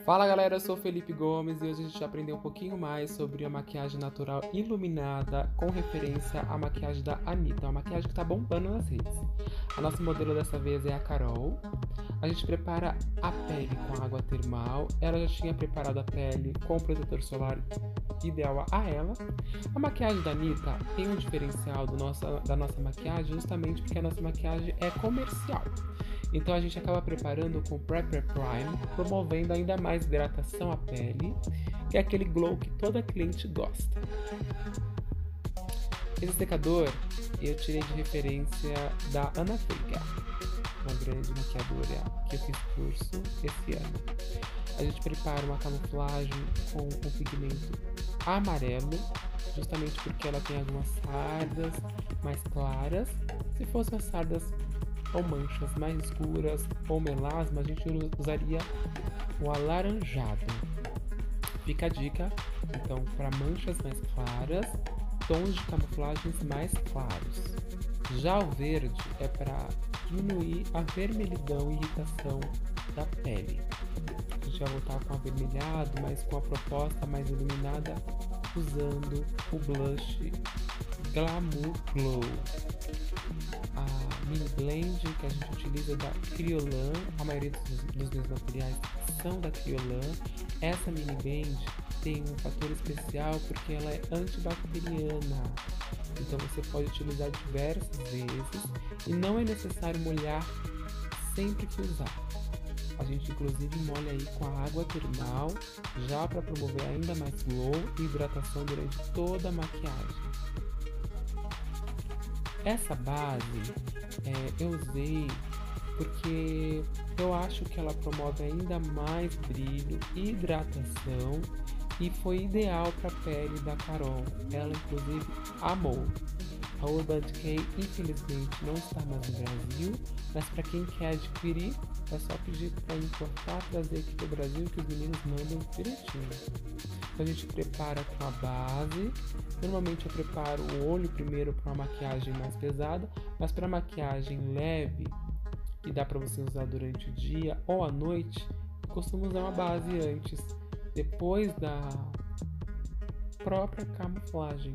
Fala galera, eu sou o Felipe Gomes e hoje a gente vai aprender um pouquinho mais sobre a maquiagem natural iluminada com referência à maquiagem da Anitta, uma maquiagem que tá bombando nas redes. A nossa modelo dessa vez é a Carol. A gente prepara a pele com água termal, ela já tinha preparado a pele com protetor solar ideal a ela. A maquiagem da Anitta tem um diferencial da nossa maquiagem justamente porque a nossa maquiagem é comercial. Então a gente acaba preparando com Prepper Prime, promovendo ainda mais hidratação à pele, que é aquele glow que toda cliente gosta. Esse secador eu tirei de referência da Ana Veiga, uma grande maquiadora que eu fiz curso esse ano. A gente prepara uma camuflagem com um pigmento amarelo, justamente porque ela tem algumas sardas mais claras. Se fossem as sardas ou manchas mais escuras ou melasma, a gente usaria o alaranjado. Fica a dica, então, para manchas mais claras, tons de camuflagens mais claros. Já o verde é para diminuir a vermelhidão e irritação da pele. A gente vai voltar com avermelhado, mas com a proposta mais iluminada, usando o blush Glamour Glow. A mini blend que a gente utiliza da Kryolan, a maioria dos meus materiais são da Kryolan. Essa mini blend tem um fator especial porque ela é antibacteriana, então você pode utilizar diversas vezes e não é necessário molhar sempre que usar. A gente inclusive molha aí com a água termal já para promover ainda mais glow e hidratação durante toda a maquiagem. Essa base eu usei porque eu acho que ela promove ainda mais brilho e hidratação e foi ideal para a pele da Carol. Ela inclusive amou. A Urban Decay infelizmente não está mais no Brasil, mas para quem quer adquirir é só pedir para importar, trazer aqui para o Brasil que os meninos mandam direitinho. Então a gente prepara com a base. Normalmente eu preparo o olho primeiro para uma maquiagem mais pesada, mas para maquiagem leve que dá para você usar durante o dia ou à noite, eu costumo usar uma base antes, depois da própria camuflagem.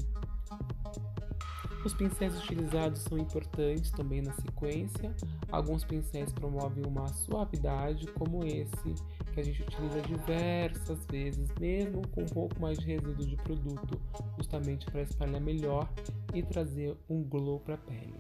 Os pincéis utilizados são importantes também na sequência. Alguns pincéis promovem uma suavidade, como esse, que a gente utiliza diversas vezes, mesmo com um pouco mais de resíduo de produto, justamente para espalhar melhor e trazer um glow para a pele.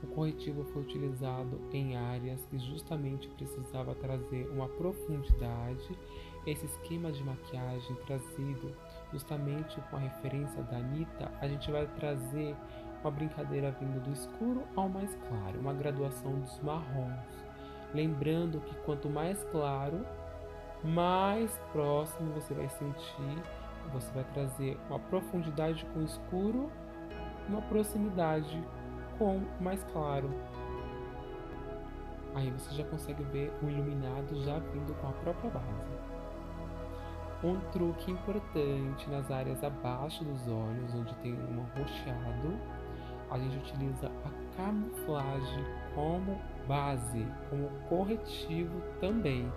O corretivo foi utilizado em áreas que justamente precisava trazer uma profundidade. Esse esquema de maquiagem trazido justamente com a referência da Anitta, a gente vai trazer uma brincadeira vindo do escuro ao mais claro, uma graduação dos marrons. Lembrando que quanto mais claro, mais próximo você vai sentir, você vai trazer uma profundidade com o escuro, uma proximidade com o mais claro. Aí você já consegue ver o iluminado já vindo com a própria base. Um truque importante nas áreas abaixo dos olhos, onde tem um roxeado, a gente utiliza a camuflagem como base, como corretivo também.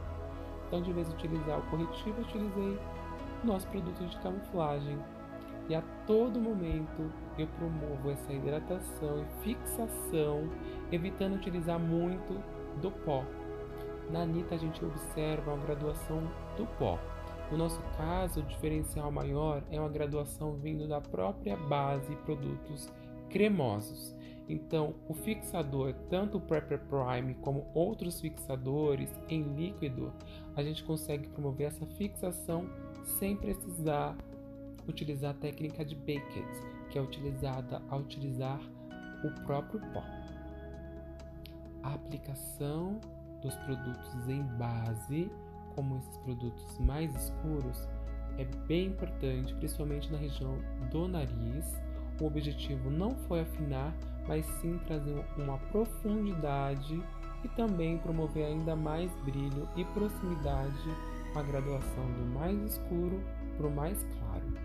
Então, de vez em utilizar o corretivo, eu utilizei o nosso produto de camuflagem. E a todo momento eu promovo essa hidratação e fixação, evitando utilizar muito do pó. Na Anitta a gente observa uma graduação do pó. No nosso caso, o diferencial maior é uma graduação vindo da própria base e produtos cremosos. Então, o fixador, tanto o Prepper Prime como outros fixadores em líquido, a gente consegue promover essa fixação sem precisar utilizar a técnica de Baked, que é utilizada ao utilizar o próprio pó. A aplicação dos produtos em base, como esses produtos mais escuros, é bem importante, principalmente na região do nariz. O objetivo não foi afinar, mas sim trazer uma profundidade e também promover ainda mais brilho e proximidade uma graduação do mais escuro para o mais claro.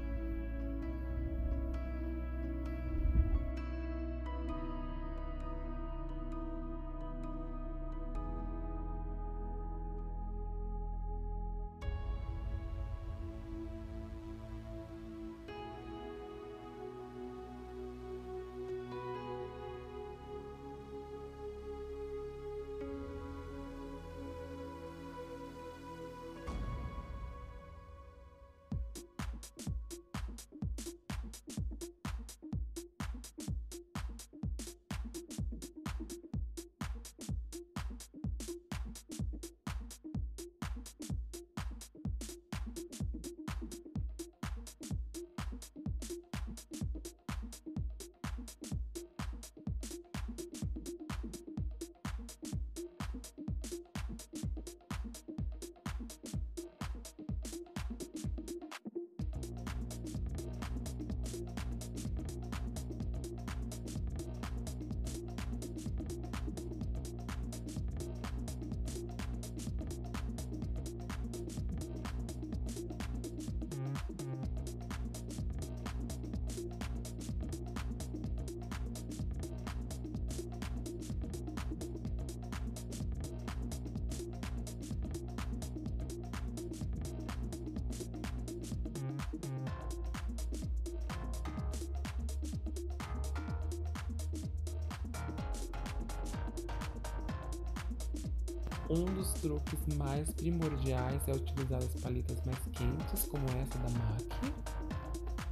Um dos truques mais primordiais é utilizar as paletas mais quentes, como essa da MAC,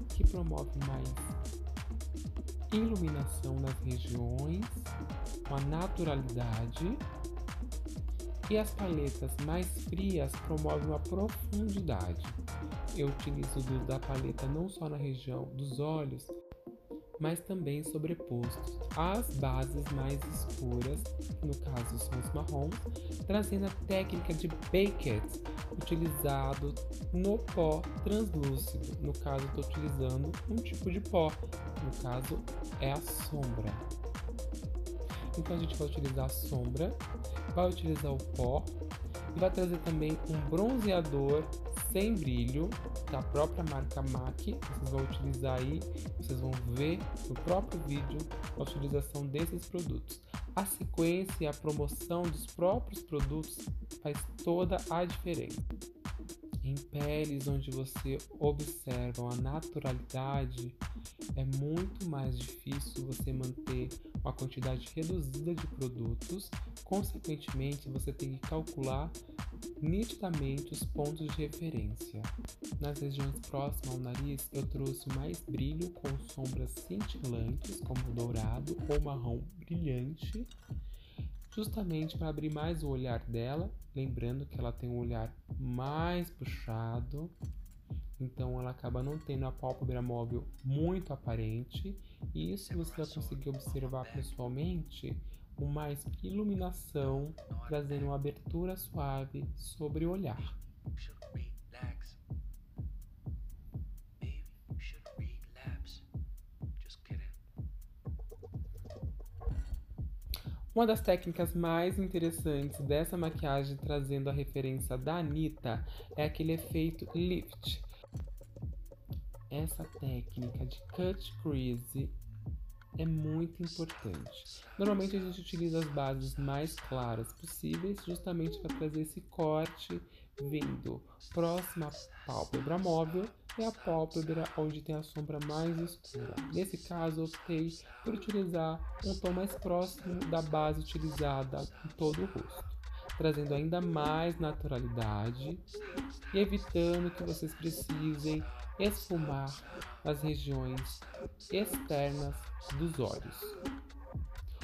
que promove mais iluminação nas regiões, uma naturalidade, e as paletas mais frias promovem uma profundidade. Eu utilizo da paleta não só na região dos olhos, mas também sobrepostos às bases mais escuras, no caso são os marrons, trazendo a técnica de Beckett, utilizado no pó translúcido. No caso, estou utilizando um tipo de pó, no caso é a sombra. Então a gente vai utilizar a sombra, vai utilizar o pó e vai trazer também um bronzeador sem brilho da própria marca MAC. Vocês vão utilizar aí, vocês vão ver no próprio vídeo a utilização desses produtos. A sequência e a promoção dos próprios produtos faz toda a diferença. Em peles onde você observa a naturalidade, é muito mais difícil você manter uma quantidade reduzida de produtos. Consequentemente, você tem que calcular nitidamente os pontos de referência. Nas regiões próximas ao nariz, eu trouxe mais brilho com sombras cintilantes, como dourado ou marrom brilhante, justamente para abrir mais o olhar dela, lembrando que ela tem um olhar mais puxado, então ela acaba não tendo a pálpebra móvel muito aparente, e isso você vai conseguir observar pessoalmente com mais iluminação, trazendo uma abertura suave sobre o olhar. Uma das técnicas mais interessantes dessa maquiagem, trazendo a referência da Anitta, é aquele efeito lift. Essa técnica de cut crease é muito importante. Normalmente a gente utiliza as bases mais claras possíveis, justamente para trazer esse corte vindo próxima à pálpebra móvel e a pálpebra onde tem a sombra mais escura. Nesse caso, eu optei por utilizar um tom mais próximo da base utilizada em todo o rosto, trazendo ainda mais naturalidade e evitando que vocês precisem esfumar as regiões externas dos olhos.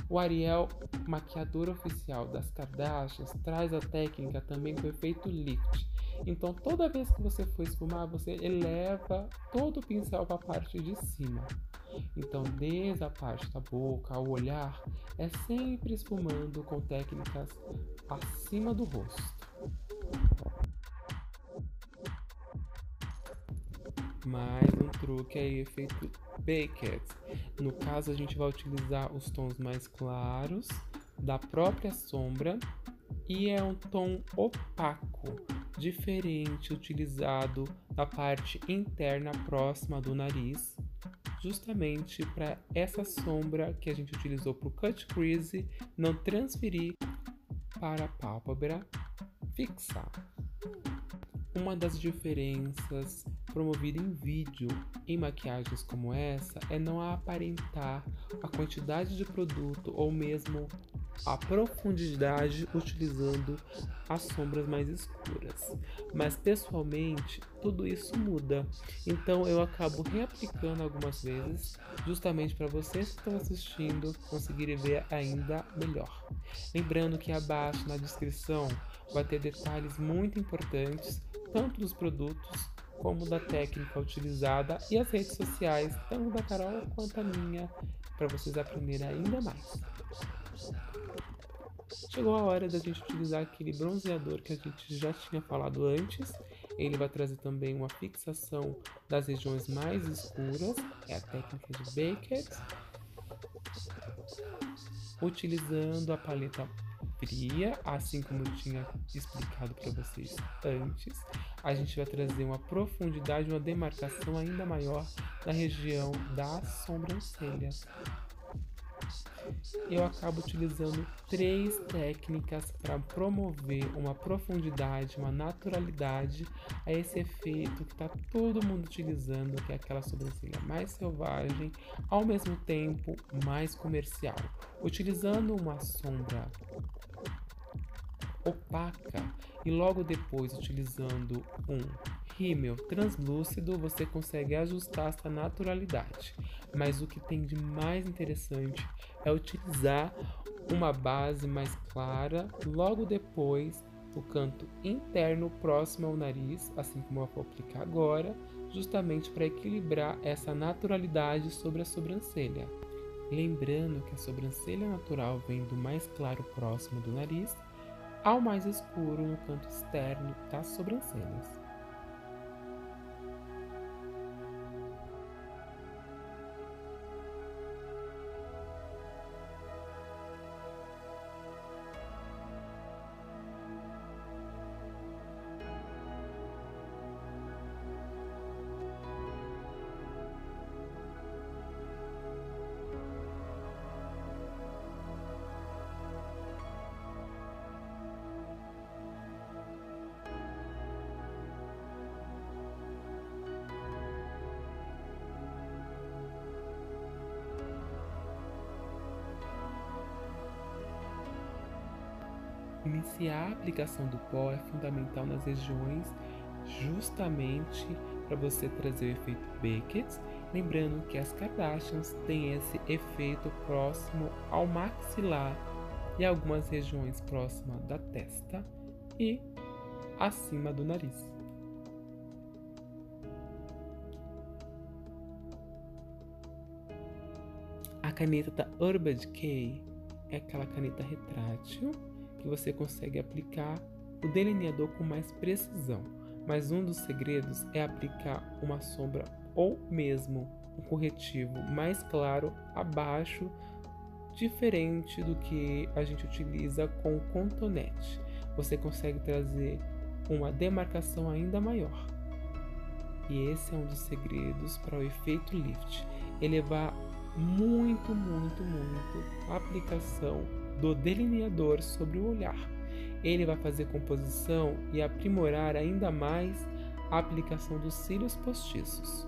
O Ariel, maquiador oficial das Kardashians, traz a técnica também com efeito lift. Então, toda vez que você for esfumar, você eleva todo o pincel para a parte de cima. Então, desde a parte da boca ao olhar, é sempre esfumando com técnicas acima do rosto. Mais um truque é o efeito Beckett. No caso, a gente vai utilizar os tons mais claros da própria sombra e é um tom opaco. diferente utilizado na parte interna próxima do nariz, justamente para essa sombra que a gente utilizou para o cut crease não transferir para a pálpebra fixa. Uma das diferenças promovida em vídeo em maquiagens como essa é não aparentar a quantidade de produto ou mesmo a profundidade utilizando as sombras mais escuras. Mas pessoalmente tudo isso muda, então eu acabo reaplicando algumas vezes justamente para vocês que estão assistindo conseguirem ver ainda melhor. Lembrando que abaixo na descrição vai ter detalhes muito importantes tanto dos produtos como da técnica utilizada e as redes sociais, tanto da Carol quanto a minha, para vocês aprenderem ainda mais. Chegou a hora da gente utilizar aquele bronzeador que a gente já tinha falado antes. Ele vai trazer também uma fixação das regiões mais escuras, é a técnica de Baked. Utilizando a paleta fria, assim como eu tinha explicado para vocês antes, a gente vai trazer uma profundidade, uma demarcação ainda maior na região das sobrancelhas. Eu acabo utilizando 3 técnicas para promover uma profundidade, uma naturalidade a esse efeito que está todo mundo utilizando, que é aquela sobrancelha mais selvagem, ao mesmo tempo mais comercial. Utilizando uma sombra opaca e logo depois utilizando um rímel translúcido, você consegue ajustar essa naturalidade. Mas o que tem de mais interessante é utilizar uma base mais clara logo depois no canto interno próximo ao nariz, assim como eu vou aplicar agora, justamente para equilibrar essa naturalidade sobre a sobrancelha. Lembrando que a sobrancelha natural vem do mais claro próximo do nariz ao mais escuro no canto externo das sobrancelhas. Iniciar a aplicação do pó é fundamental nas regiões justamente para você trazer o efeito Baked, lembrando que as Kardashians têm esse efeito próximo ao maxilar e algumas regiões próximas da testa e acima do nariz. A caneta da Urban Decay é aquela caneta retrátil que você consegue aplicar o delineador com mais precisão, mas um dos segredos é aplicar uma sombra ou mesmo um corretivo mais claro abaixo, diferente do que a gente utiliza com o contonete. Você consegue trazer uma demarcação ainda maior. E esse é um dos segredos para o efeito lift, elevar muito a aplicação do delineador sobre o olhar. Ele vai fazer composição e aprimorar ainda mais a aplicação dos cílios postiços.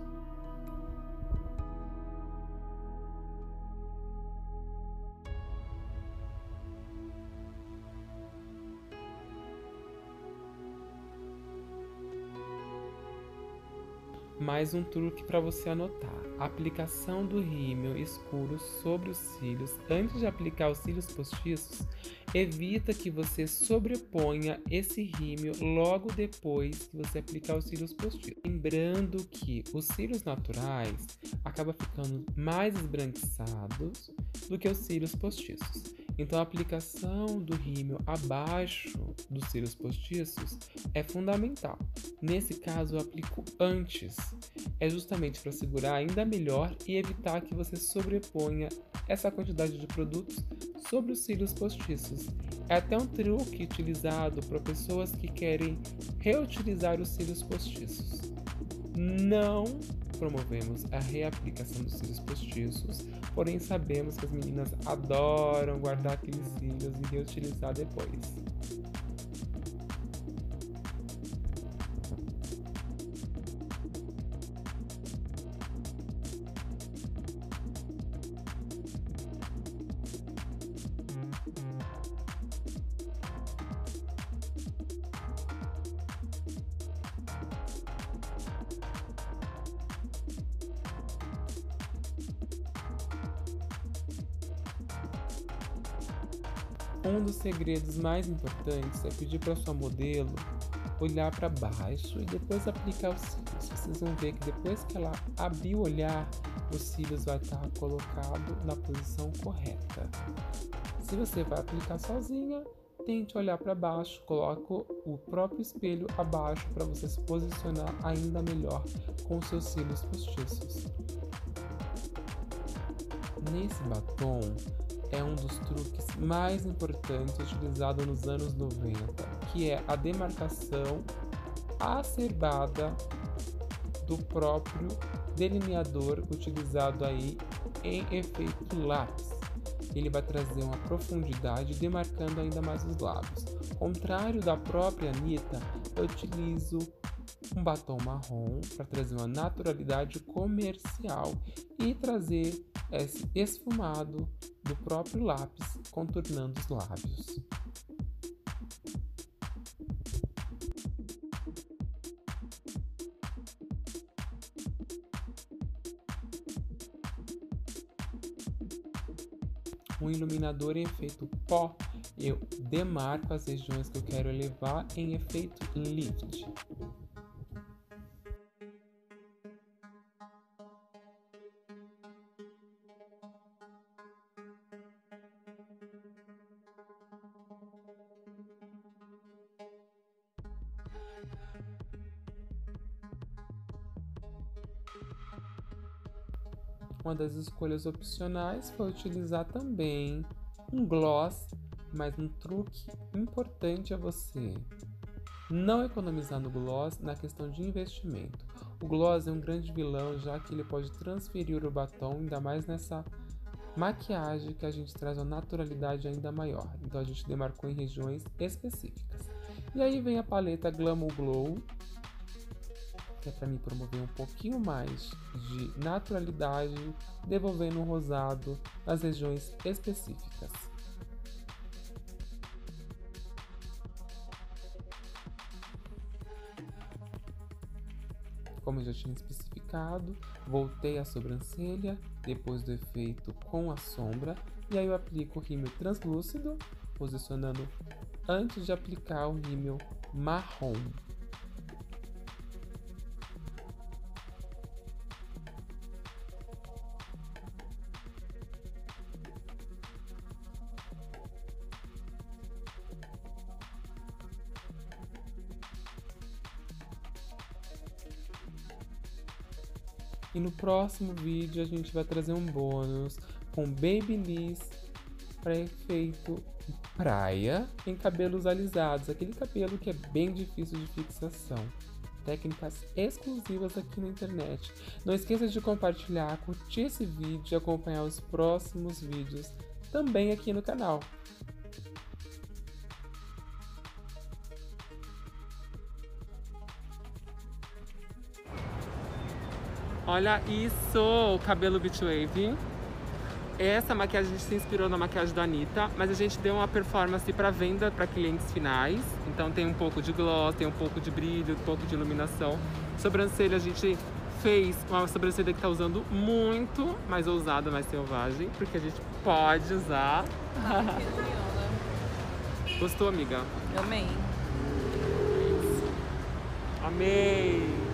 Mais um truque para você anotar: a aplicação do rímel escuro sobre os cílios antes de aplicar os cílios postiços evita que você sobreponha esse rímel logo depois que você aplicar os cílios postiços. Lembrando que os cílios naturais acabam ficando mais esbranquiçados do que os cílios postiços. Então a aplicação do rímel abaixo dos cílios postiços é fundamental. Nesse caso eu aplico antes. É justamente para segurar ainda melhor e evitar que você sobreponha essa quantidade de produtos sobre os cílios postiços. É até um truque utilizado para pessoas que querem reutilizar os cílios postiços. Não promovemos a reaplicação dos cílios postiços, porém sabemos que as meninas adoram guardar aqueles cílios e reutilizar depois. Um dos segredos mais importantes é pedir para sua modelo olhar para baixo e depois aplicar os cílios. Vocês vão ver que depois que ela abrir o olhar, os cílios vai estar colocado na posição correta. Se você vai aplicar sozinha, tente olhar para baixo, coloque o próprio espelho abaixo para você se posicionar ainda melhor com os seus cílios postiços. Nesse batom, é um dos truques mais importantes utilizado nos anos 90, que é a demarcação acerbada do próprio delineador utilizado aí em efeito lápis. Ele vai trazer uma profundidade demarcando ainda mais os lábios. Ao contrário da própria Anitta, eu utilizo um batom marrom para trazer uma naturalidade comercial e trazer esse esfumado do próprio lápis contornando os lábios. Um iluminador em efeito pó, eu demarco as regiões que eu quero elevar em efeito lift. Uma das escolhas opcionais foi utilizar também um gloss, mas um truque importante é você não economizar no gloss na questão de investimento. O gloss é um grande vilão, já que ele pode transferir o batom, ainda mais nessa maquiagem que a gente traz uma naturalidade ainda maior. Então a gente demarcou em regiões específicas. E aí vem a paleta Glamour Glow, que é para mim promover um pouquinho mais de naturalidade, devolvendo um rosado nas regiões específicas. Como eu já tinha especificado, voltei a sobrancelha, depois do efeito com a sombra, e aí eu aplico o rímel translúcido, posicionando antes de aplicar o rímel marrom. E no próximo vídeo a gente vai trazer um bônus com Babyliss para efeito praia em cabelos alisados, aquele cabelo que é bem difícil de fixação. Técnicas exclusivas aqui na internet. Não esqueça de compartilhar, curtir esse vídeo e acompanhar os próximos vídeos também aqui no canal. Olha isso, o cabelo beach wave. Essa maquiagem a gente se inspirou na maquiagem da Anitta, mas a gente deu uma performance para venda para clientes finais. Então tem um pouco de gloss, tem um pouco de brilho, um pouco de iluminação. Sobrancelha a gente fez uma sobrancelha que tá usando muito, mais ousada, mais selvagem, porque a gente pode usar. Gostou, amiga? Amei. Amei!